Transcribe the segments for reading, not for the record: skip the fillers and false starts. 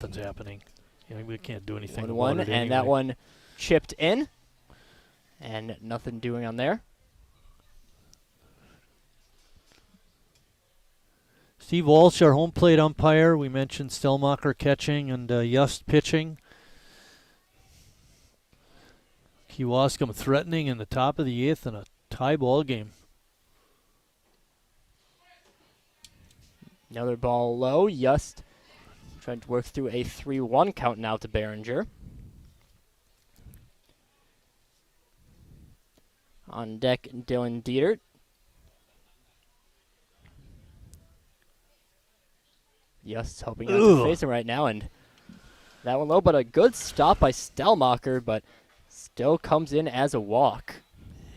nothing's happening. We can't do anything about 1-1, it and that anyway. one chipped in, and nothing doing on there. Steve Walsh, our home plate umpire. We mentioned Stelmacher catching and Just pitching. Kewaskum threatening in the top of the 8th in a tie ball game. Another ball low. Just trying to work through a 3-1 count now to Behringer. On deck, Dylan Dietert. Just hoping not to face him right now, and that one low, but a good stop by Stelmacher, but still comes in as a walk.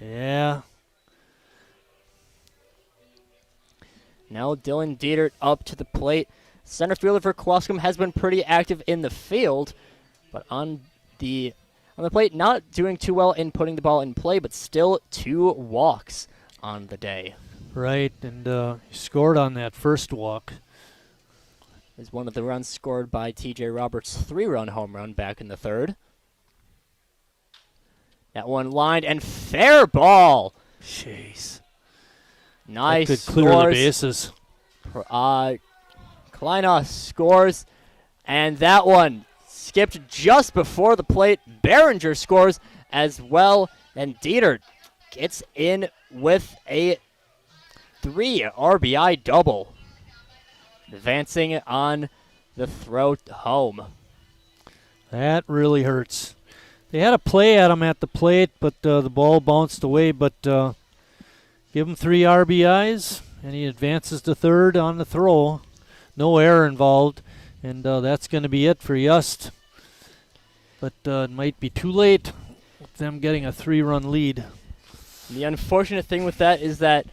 Yeah. Now Dylan Dietert up to the plate. Center fielder for Kewaskum has been pretty active in the field, but on the plate, not doing too well in putting the ball in play, but still 2 walks on the day. Right, and he scored on that first walk. Is one of the runs scored by T.J. Roberts' 3-run home run back in the 3rd. That one lined and fair ball. Jeez. Nice. That could clear the bases. Kleina scores, and that one skipped just before the plate. Behringer scores as well, and Dietert gets in with a 3 RBI double, advancing on the throw home. That really hurts. They had a play at him at the plate, but the ball bounced away. But give him 3 RBIs, and he advances to 3rd on the throw. No error involved, and that's going to be it for Just. But it might be too late with them getting a 3-run lead. The unfortunate thing with that is that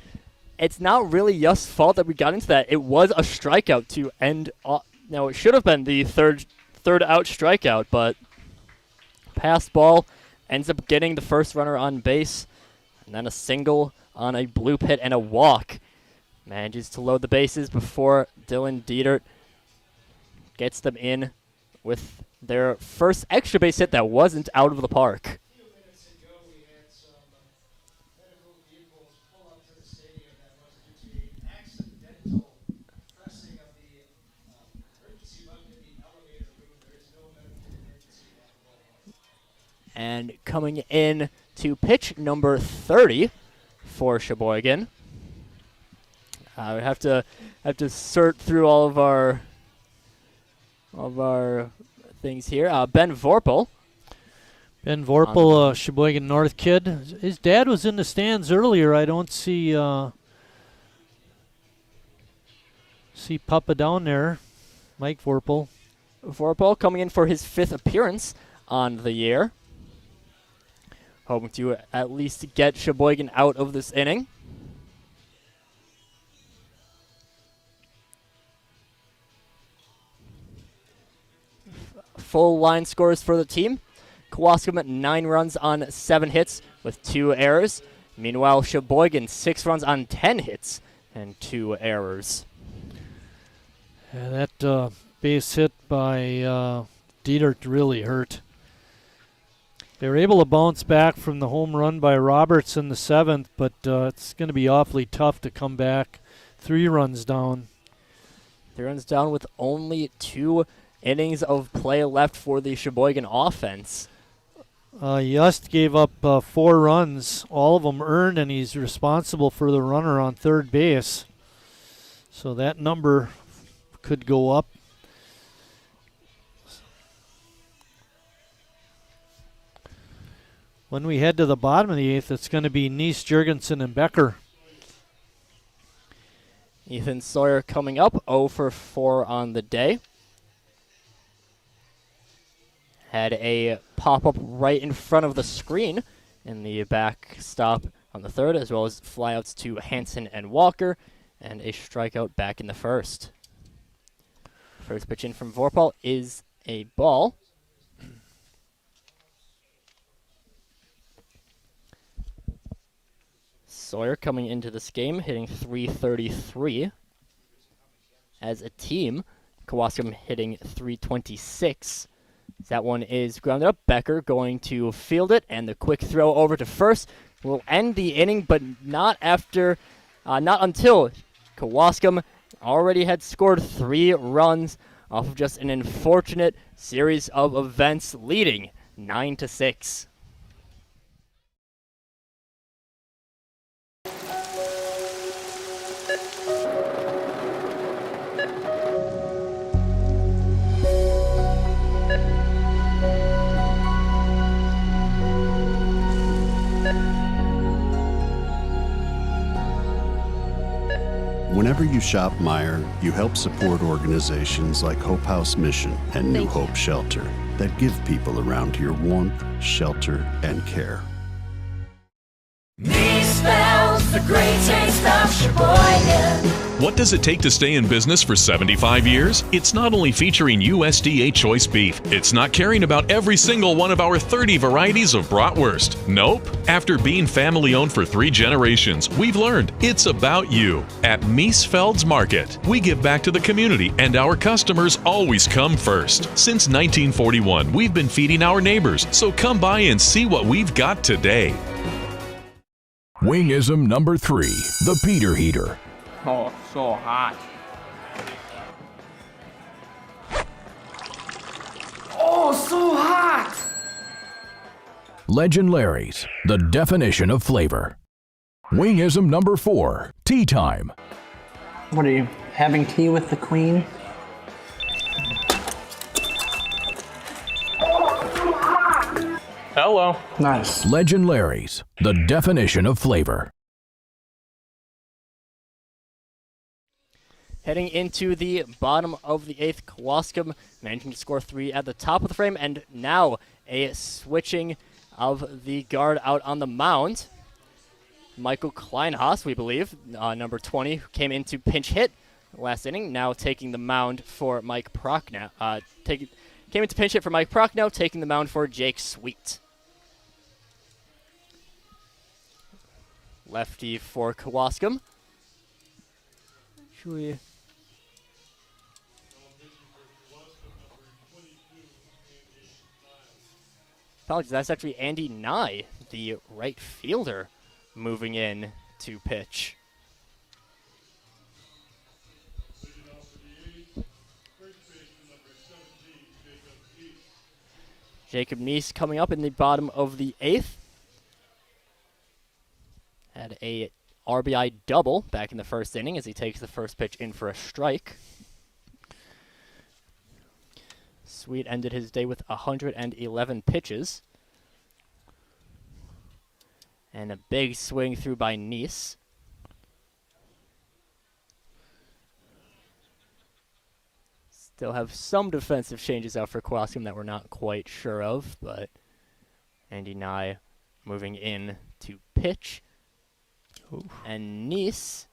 it's not really Just's fault that we got into that. It was a strikeout to end. It should have been the third out strikeout, but pass ball ends up getting the first runner on base, and then a single on a blue pit and a walk. Manages to load the bases before Dylan Dietert gets them in with their first extra base hit that wasn't out of the park. And coming in to pitch number 30 for Sheboygan. We have to sort through all of our things here. Ben Vorpal. Ben Vorpal, Sheboygan North kid. His dad was in the stands earlier. I don't see Papa down there. Mike Vorpal. Vorpal coming in for his 5th appearance on the year. Hoping to at least get Sheboygan out of this inning. Full line scores for the team. Kewaskum 9 runs on 7 hits with 2 errors. Meanwhile, Sheboygan 6 runs on 10 hits and 2 errors. Yeah, that base hit by Dietert really hurt. They were able to bounce back from the home run by Roberts in the 7th, but it's going to be awfully tough to come back 3 runs down. 3 runs down with only 2 innings of play left for the Sheboygan offense. Just gave up 4 runs, all of them earned, and he's responsible for the runner on 3rd base. So that number could go up. When we head to the bottom of the 8th, it's going to be Neese, Jurgensen, and Becker. Ethan Sawyer coming up, 0 for 4 on the day. Had a pop-up right in front of the screen in the backstop on the 3rd, as well as flyouts to Hansen and Walker, and a strikeout back in the 1st. First pitch in from Vorpal is a ball. Sawyer coming into this game, hitting .333. As a team, Kewaskum hitting .326. That one is grounded up. Becker going to field it, and the quick throw over to first will end the inning, but not until Kewaskum already had scored 3 runs off of just an unfortunate series of events, leading 9-6. Whenever you shop Meijer, you help support organizations like Hope House Mission and New Hope Shelter that give people around here warmth, shelter, and care. Me spells the great taste of Sheboygan. What does it take to stay in business for 75 years? It's not only featuring USDA choice beef. It's not caring about every single one of our 30 varieties of bratwurst. Nope. After being family owned for 3 generations, we've learned it's about you. At Miesfeld's Market, we give back to the community and our customers always come first. Since 1941, we've been feeding our neighbors, so come by and see what we've got today. Wingism number 3, the Peter Heater. Oh, so hot. Oh, so hot! Legend Larry's, the definition of flavor. Wingism number 4, Tea Time. What are you, having tea with the Queen? Hello. Nice. Legend Larry's, the definition of flavor. Heading into the bottom of the 8th, Kewaskum managing to score 3 at the top of the frame, and now a switching of the guard out on the mound. Michael Kleinhaus, we believe, number 20, who came in to pinch hit last inning, now taking the mound for Mike Prochnow. Came in to pinch hit for Mike Prochnow, taking the mound for Jake Sweet. Lefty for Kewaskum. Should we... Apologies, that's actually Andy Nye, the right fielder, moving in to pitch. Jacob Neese coming up in the bottom of the 8th. Had a RBI double back in the first inning as he takes the first pitch in for a strike. Sweet ended his day with 111 pitches. And a big swing through by Neese. Still have some defensive changes out for Kewaskum that we're not quite sure of, but Andy Nye moving in to pitch. Ooh. And Neese,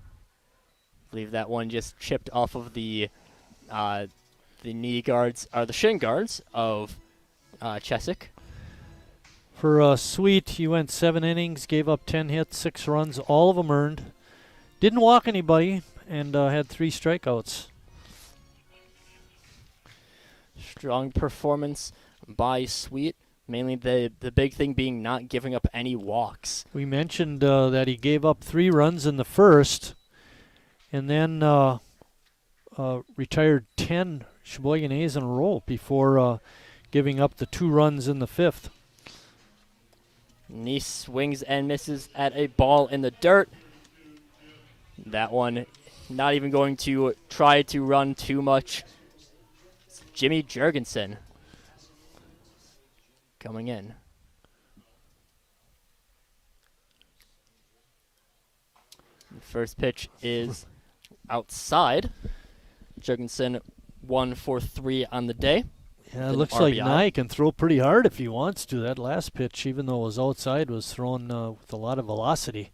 I believe that one just chipped off of the knee guards, or the shin guards of Chesick. For Sweet, he went 7 innings, gave up 10 hits, 6 runs, all of them earned. Didn't walk anybody, and had 3 strikeouts. Strong performance by Sweet. Mainly the big thing being not giving up any walks. We mentioned that he gave up 3 runs in the first, and then retired 10 Sheboygan A's in a row before giving up the 2 runs in the 5th. Neese swings and misses at a ball in the dirt. That one not even going to try to run too much. It's Jimmy Jurgensen coming in. The first pitch is outside. Jurgensen 1 for 3 on the day. Yeah, it looks like Nye can throw pretty hard if he wants to. That last pitch, even though it was outside, was thrown with a lot of velocity.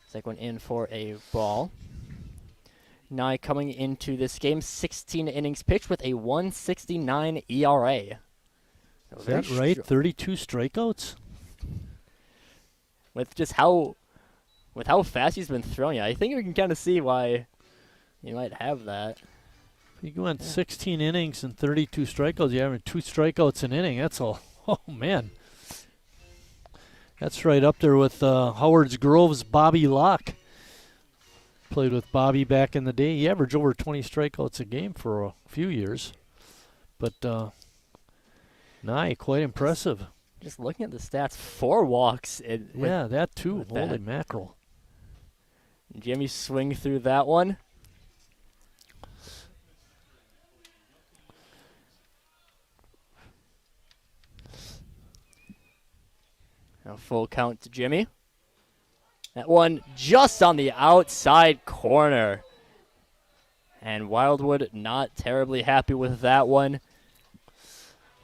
Second one in for a ball. Nye coming into this game, 16 innings pitched with a 1.69 ERA. Is that right? 32 strikeouts? With just with how fast he's been throwing it, I think we can kind of see why You might have that. If you went 16 innings and 32 strikeouts, you have 2 strikeouts an inning. That's all. Oh, man. That's right up there with Howard's Grove's Bobby Locke. Played with Bobby back in the day. He averaged over 20 strikeouts a game for a few years. But, quite impressive. Just looking at the stats, 4 walks. Yeah, that too. Holy mackerel. Jimmy swing through that one. Now full count to Jimmy. That one just on the outside corner. And Wildwood not terribly happy with that one.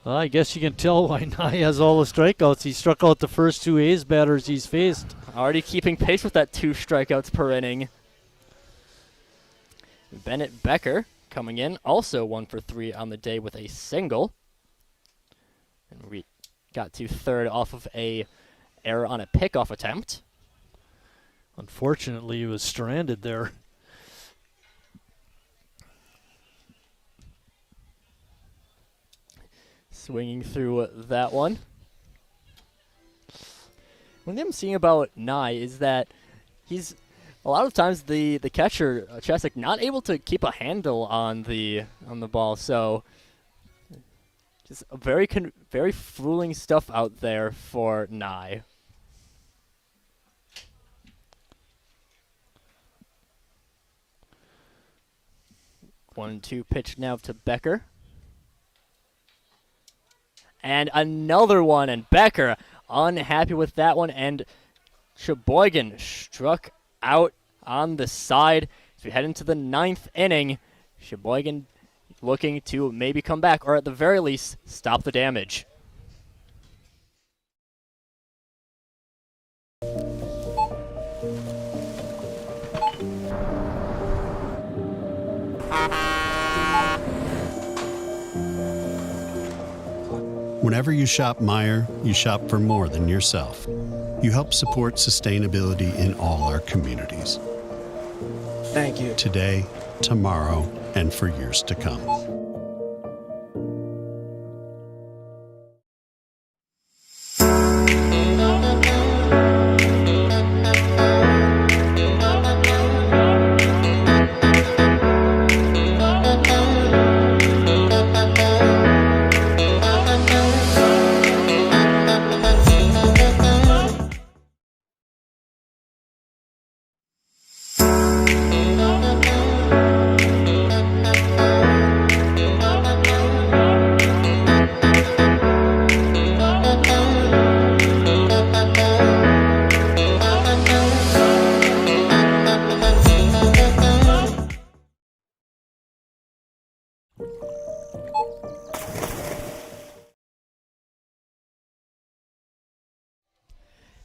Well, I guess you can tell why Nye has all the strikeouts. He struck out the first 2 A's batters he's faced. Already keeping pace with that 2 strikeouts per inning. Bennett Becker coming in, also 1 for 3 on the day with a single. And we got to third off of a error on a pickoff attempt. Unfortunately, he was stranded there. Swinging through that one. One thing I'm seeing about Nye is that he's a lot of times the catcher Cheswick not able to keep a handle on the ball. So just a very fooling stuff out there for Nye. 1-2 pitch now to Becker. And another one, and Becker unhappy with that one, and Sheboygan struck out on the side. As we head into the 9th inning, Sheboygan looking to maybe come back, or at the very least, stop the damage. Whenever you shop Meijer, you shop for more than yourself. You help support sustainability in all our communities. Thank you. Today, tomorrow, and for years to come.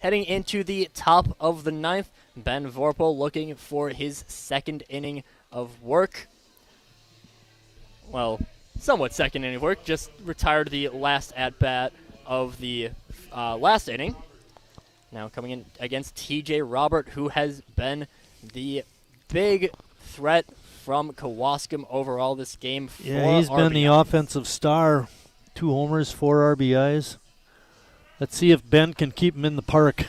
Heading into the top of the 9th, Ben Vorpal looking for his 2nd inning of work. Well, somewhat 2nd inning of work, just retired the last at-bat of the last inning. Now coming in against TJ Robert, who has been the big threat from Kewaskum overall this game. Yeah, he's been the offensive star. 2 homers, 4 RBIs. Let's see if Ben can keep him in the park.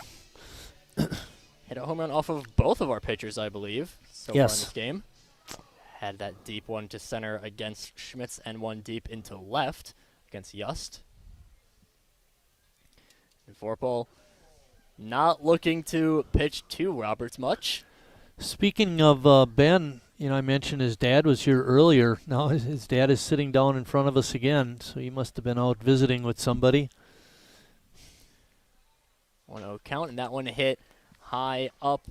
Hit a home run off of both of our pitchers, I believe, so far in this game. Had that deep one to center against Schmitz and one deep into left against Just. And Vorpal not looking to pitch to Roberts much. Speaking of Ben, I mentioned his dad was here earlier. Now his dad is sitting down in front of us again, so he must have been out visiting with somebody. 1-0 count, and that one hit high up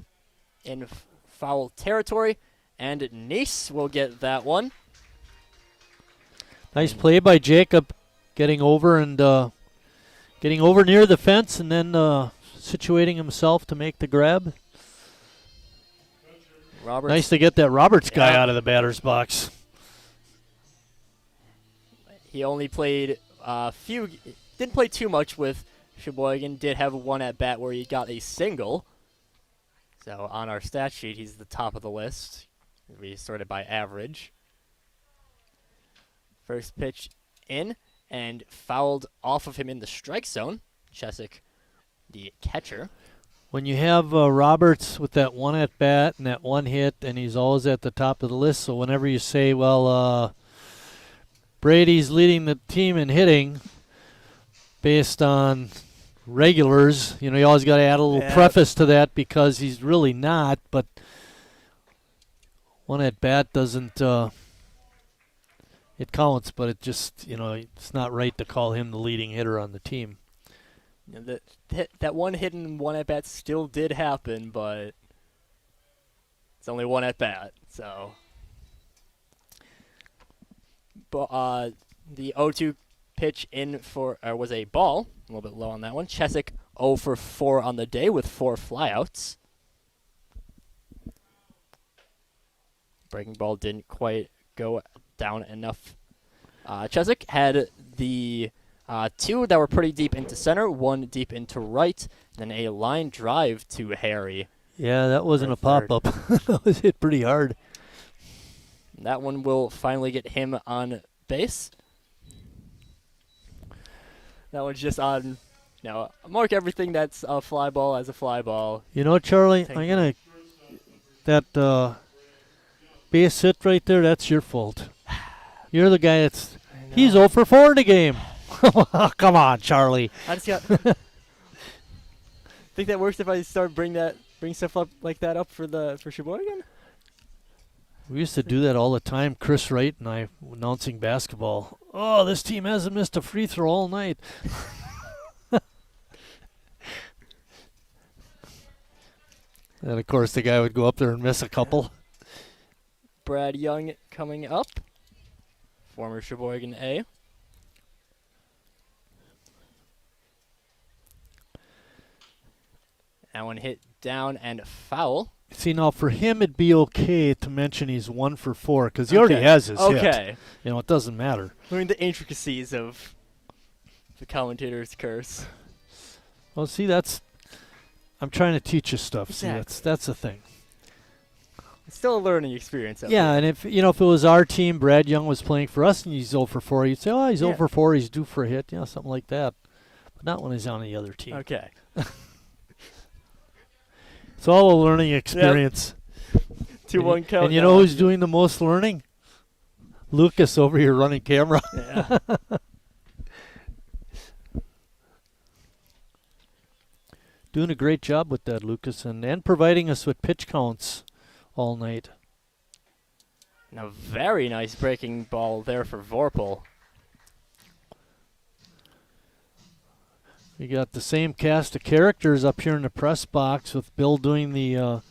in foul territory, and Nice will get that one. Nice play by Jacob, getting over near the fence and then situating himself to make the grab. Roberts. Nice to get that Roberts guy out of the batter's box. He only played didn't play too much with Sheboygan. Did have one at bat where he got a single. So on our stat sheet, he's the top of the list. We sorted by average. First pitch in and fouled off of him in the strike zone. Chesick, the catcher. When you have Roberts with that one at bat and that one hit, and he's always at the top of the list, so whenever you say, well, Brady's leading the team in hitting based on regulars, you always got to add a little preface to that because he's really not, but one at bat doesn't, it counts, but it just, it's not right to call him the leading hitter on the team. That one hit and one at bat still did happen, but it's only one at bat. So, but the 0-2 pitch in was a ball, a little bit low on that one. Chesick 0 for 4 on the day with 4 flyouts. Breaking ball didn't quite go down enough. Chesick had the 2 that were pretty deep into center, 1 deep into right, then a line drive to Harry. Yeah, that wasn't a pop-up. That was hit pretty hard. That one will finally get him on base. That one's just on, mark everything that's a fly ball as a fly ball. Charlie, that base hit right there, that's your fault. You're the guy he's 0 for 4 in the game. Come on, Charlie. I just got. Think that works if I start bring stuff up like that up for Sheboygan? We used to do that all the time. Chris Wright and I announcing basketball. Oh, this team hasn't missed a free throw all night. And of course, the guy would go up there and miss a couple. Brad Young coming up, former Sheboygan A. That one hit down and foul. See, now for him, it'd be okay to mention he's 1 for 4 because he already has his hit. Okay. It doesn't matter. Learning the intricacies of the commentator's curse. Well, see, I'm trying to teach you stuff. Exactly. See, that's the thing. It's still a learning experience. Yeah, and if it was our team, Brad Young was playing for us, and he's 0 for 4, you'd say, oh, he's 0 for 4, he's due for a hit, something like that. But not when he's on the other team. Okay. It's all a learning experience. Yep. 2-1 count. And you know who's doing the most learning? Lucas over here running camera. Yeah. Doing a great job with that, Lucas, and providing us with pitch counts all night. And a very nice breaking ball there for Vorpal. We got the same cast of characters up here in the press box with Bill doing the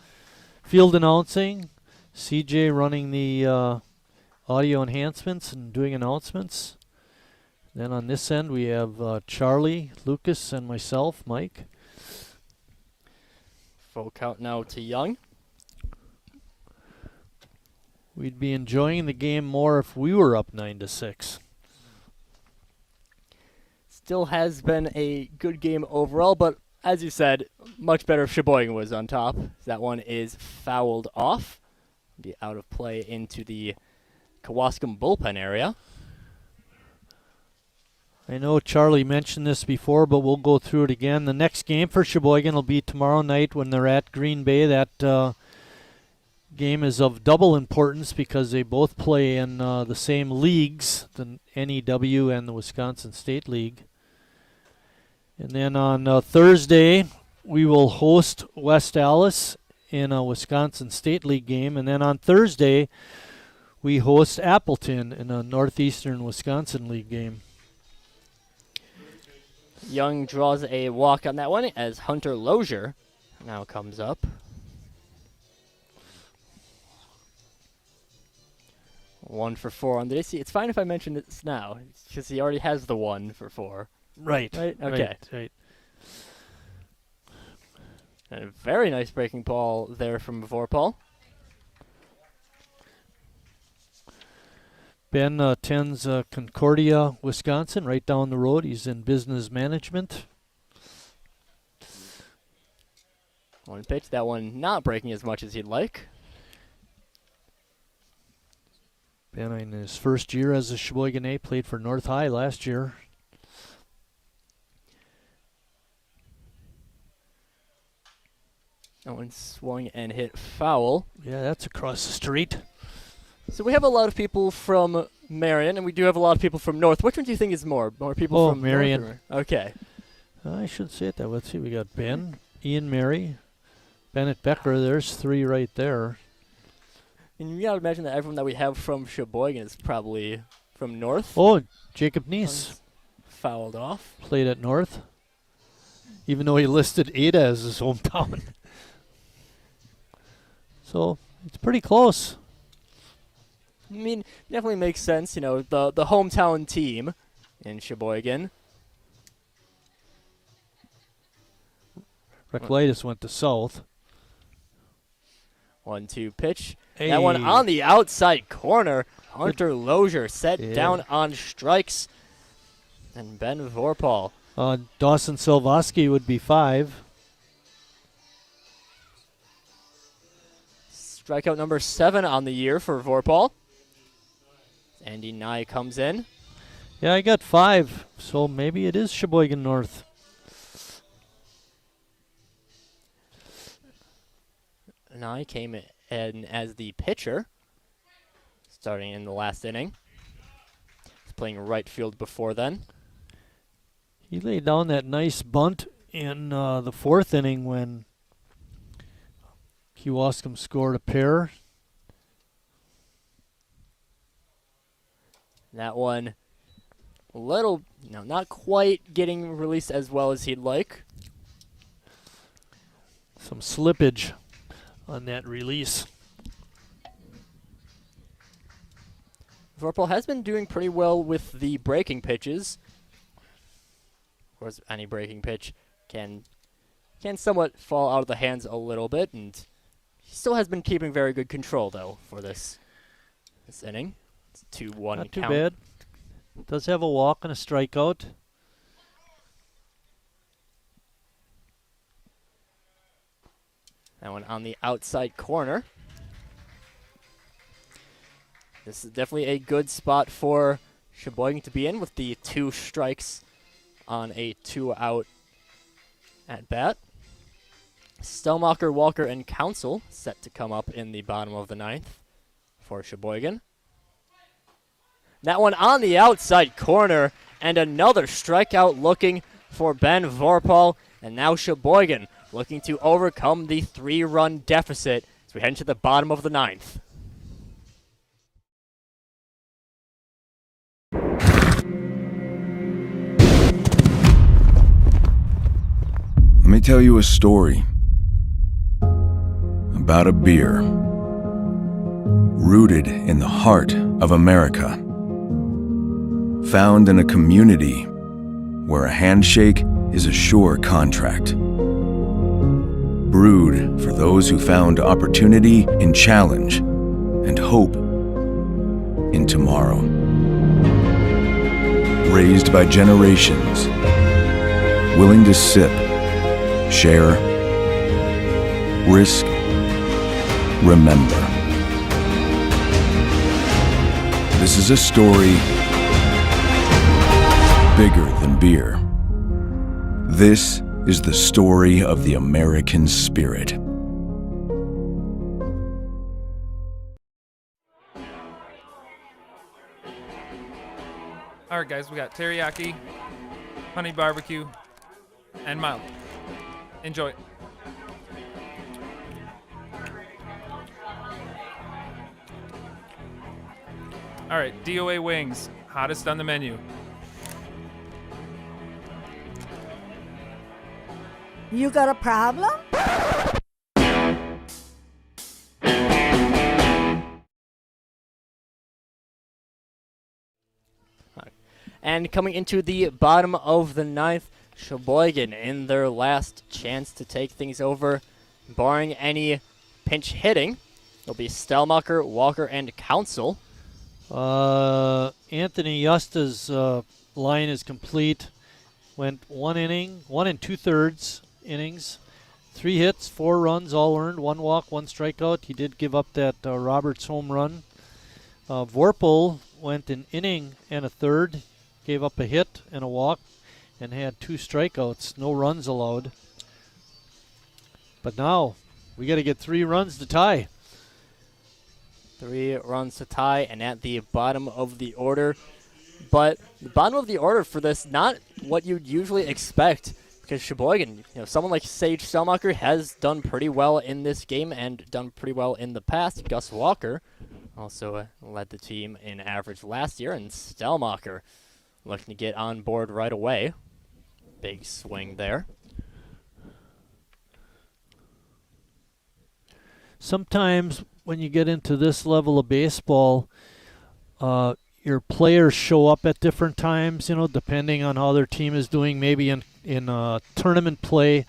field announcing, CJ running the audio enhancements and doing announcements. Then on this end we have Charlie, Lucas, and myself, Mike. Full count now to Young. We'd be enjoying the game more if we were up 9-6. Still has been a good game overall, but as you said, much better if Sheboygan was on top. That one is fouled off. Be out of play into the Kewaskum bullpen area. I know Charlie mentioned this before, but we'll go through it again. The next game for Sheboygan will be tomorrow night when they're at Green Bay. That game is of double importance because they both play in the same leagues, the NEW and the Wisconsin State League. And then on Thursday, we will host West Allis in a Wisconsin State League game. And then on Thursday, we host Appleton in a Northeastern Wisconsin League game. Young draws a walk on that one as Hunter Lozier now comes up. One for 4 on the day. See, it's fine if I mention this now because he already has the 1 for 4. Right. Okay. Right. And a very nice breaking ball there from Vorpal. Ben attends Concordia, Wisconsin, right down the road. He's in business management. One pitch, that one not breaking as much as he'd like. Ben in his first year as a Sheboygan A, played for North High last year. That one swung and hit foul. Yeah, that's across the street. So we have a lot of people from Marion, and we do have a lot of people from North. Which one do you think is more? More people from Marion. North? Okay. I should say it that way. Let's see, we got Ben, Ian Mary, Bennett Becker. There's 3 right there. And you gotta imagine that everyone that we have from Sheboygan is probably from North. Oh, Jacob Neese Fouled off. played at North, even though he listed Ada as his hometown. So it's pretty close. I mean, definitely makes sense, you know, the hometown team in Sheboygan. Reclitus went to South. 1-2 pitch. Hey. That one on the outside corner. Hunter Lozier set down on strikes. And Ben Vorpal. Dawson Silvoski would be 5. Strikeout number 7 on the year for Vorpal. Andy Nye comes in. Yeah, I got 5, so maybe it is Sheboygan North. Nye came in as the pitcher, starting in the last inning. He's playing right field before then. He laid down that nice bunt in the 4th inning when Kewaskum scored a pair. That one, not quite getting released as well as he'd like. Some slippage on that release. Vorpal has been doing pretty well with the breaking pitches. Of course, any breaking pitch can somewhat fall out of the hands a little bit, and he still has been keeping very good control, though, for this inning. It's 2-1 Not too count. bad. Does have a walk and a strikeout. That one on the outside corner. This is definitely a good spot for Sheboygan to be in with the 2 strikes on a 2-out at bat. Stelmacher, Walker, and Council set to come up in the bottom of the 9th for Sheboygan. That one on the outside corner, and another strikeout looking for Ben Vorpal. And now Sheboygan looking to overcome the 3-run deficit as we head into the bottom of the 9th. Let me tell you a story about a beer rooted in the heart of America, found in a community where a handshake is a sure contract, brewed for those who found opportunity in challenge and hope in tomorrow, raised by generations willing to sip, share, risk, remember. This is a story bigger than beer. This is the story of the American spirit. All right, guys, we got teriyaki, honey barbecue, and mild. Enjoy. All right, DOA wings, hottest on the menu. You got a problem? And coming into the bottom of the 9th, Sheboygan in their last chance to take things over. Barring any pinch hitting, it'll be Stelmacher, Walker, and Council. Anthony Yusta's line is complete. Went 1 inning, 1 2/3 innings, 3 hits, 4 runs, all earned, 1 walk, 1 strikeout. He did give up that Roberts home run. Vorpal went an inning and a third, gave up a hit and a walk, and had 2 strikeouts, no runs allowed. But now we got to get 3 runs to tie. 3 runs to tie, and at the bottom of the order. But the bottom of the order for this, not what you'd usually expect, because Sheboygan, someone like Sage Stelmacher has done pretty well in this game and done pretty well in the past. Gus Walker also led the team in average last year, and Stelmacher looking to get on board right away. Big swing there. Sometimes when you get into this level of baseball, your players show up at different times, depending on how their team is doing, maybe in tournament play,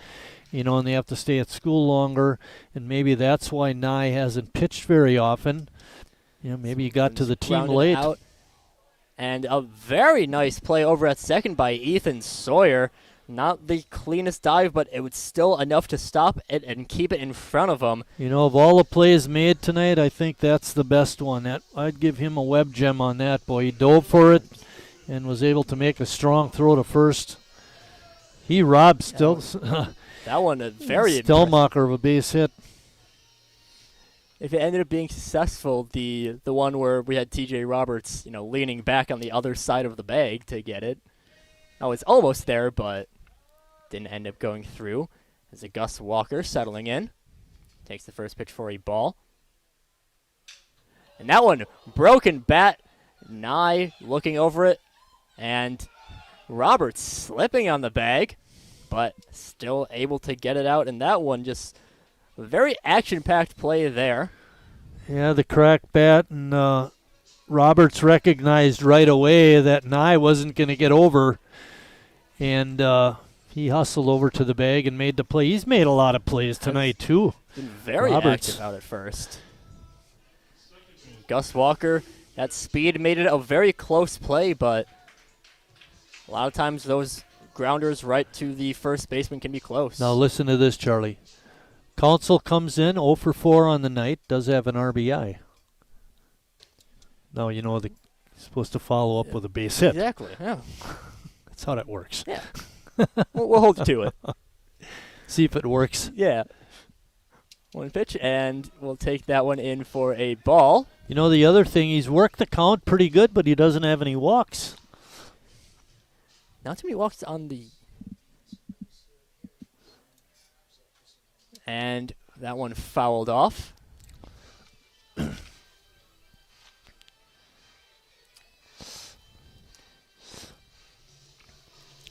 and they have to stay at school longer, and maybe that's why Nye hasn't pitched very often. Maybe he got to the team late. Out. And a very nice play over at second by Ethan Sawyer. Not the cleanest dive, but it was still enough to stop it and keep it in front of him. Of all the plays made tonight, I think that's the best one. I'd give him a web gem on that, boy. He dove for it and was able to make a strong throw to first. He robbed that one very Stelmacher of a base hit. If it ended up being successful, the one where we had T.J. Roberts, leaning back on the other side of the bag to get it. Oh, it's almost there, but didn't end up going through. As a Gus Walker settling in. Takes the first pitch for a ball. And that one, broken bat. Nye looking over it. And Roberts slipping on the bag, but still able to get it out. And that one just a very action-packed play there. Yeah, the crack bat, and Roberts recognized right away that Nye wasn't going to get over. And he hustled over to the bag and made the play. He's made a lot of plays tonight, too. Been very active out at first. Gus Walker, that speed made it a very close play, but a lot of times those grounders right to the first baseman can be close. Now listen to this, Charlie. Council comes in 0 for 4 on the night, does have an RBI. Now, they're supposed to follow up with a base hit. Exactly, yeah. That's how that works. Yeah. we'll hold to it. See if it works. Yeah. One pitch, and we'll take that one in for a ball. The other thing, he's worked the count pretty good, but he doesn't have any walks. Not too many walks on the... And that one fouled off.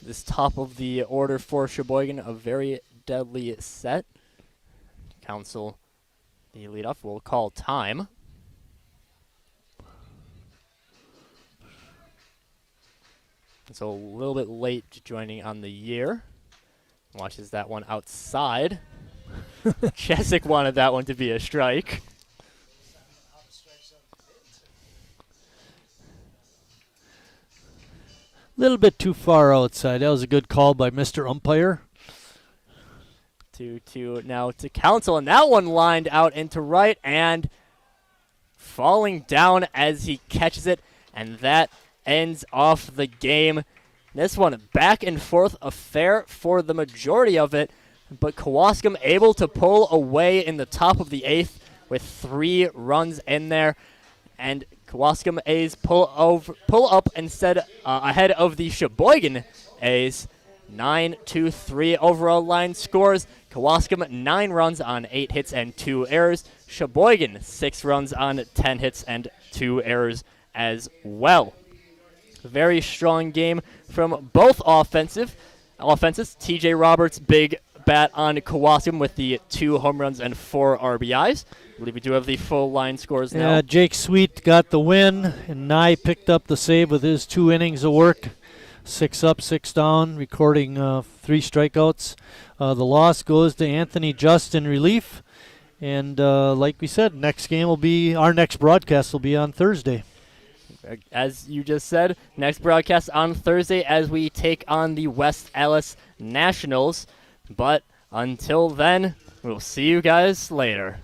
This top of the order for Sheboygan, a very deadly set. Council, the leadoff, will call time. So a little bit late joining on the year. Watches that one outside. Chesick wanted that one to be a strike. Little bit too far outside. That was a good call by Mr. Umpire. 2-2 now to Council, and that one lined out into right and falling down as he catches it, and that ends off the game. This one back and forth affair for the majority of it, but Kewaskum able to pull away in the top of the 8th with 3 runs in there, and Kewaskum A's pull up instead ahead of the Sheboygan A's. 9-2-3 overall line scores. Kewaskum 9 runs on 8 hits and 2 errors. Sheboygan 6 runs on 10 hits and 2 errors as well. Very strong game from both offenses. T.J. Roberts, big bat on Kewaskum with the 2 home runs and 4 RBIs. I believe we do have the full line scores now. Yeah, Jake Sweet got the win, and Nye picked up the save with his 2 innings of work. 6 up, 6 down, recording 3 strikeouts. The loss goes to Anthony Just in relief. And like we said, our next broadcast will be on Thursday. As you just said, next broadcast on Thursday as we take on the West Allis Nationals. But until then, we'll see you guys later.